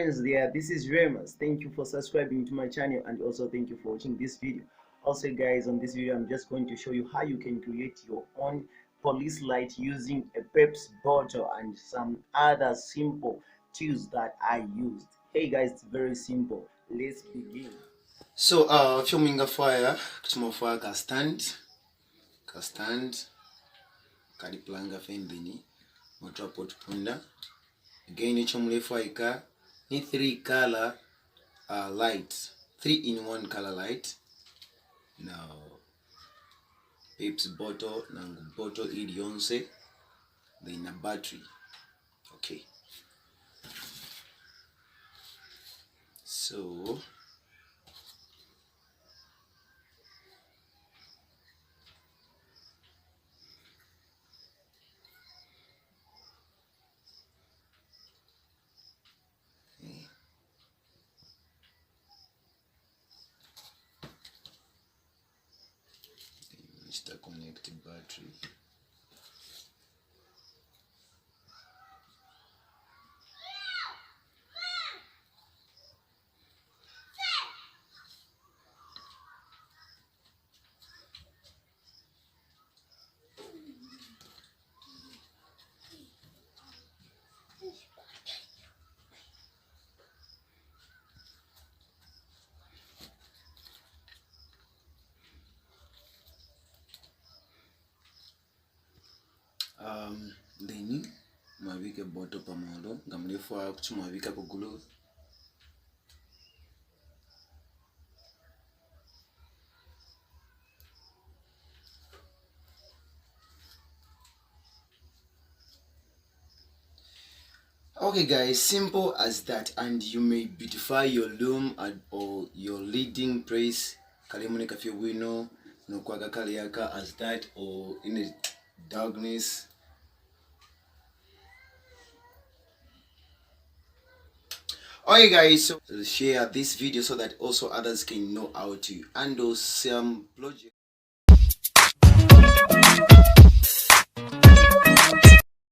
friends there, this is Remus. Thank you for subscribing to my channel, and also thank you for watching this video. Also guys, on this video I'm just going to show you how you can create your own police light using a Pepsi bottle and some other simple tools that I used. Hey guys, it's very simple. Let's begin. So filming a fire kuchuma fire ka stand kali planga fendini moto hapo tupunda again ichomulefwaika ni 3 color lights, 3-in-1 color light. Now Pepsi bottle nangu bottle ili yonse then a battery. Okay, so Mr. Connect battery. Then mwabike bottle pamodo ngamlefwa kuchumwabika ku glue. Okay guys, simple as that, and you may beautify your room or your leading place kalimune kafye wino no kwaga kaliaka as that, or in the darkness. Okay guys, so share this video so that also others can know how to handle some project.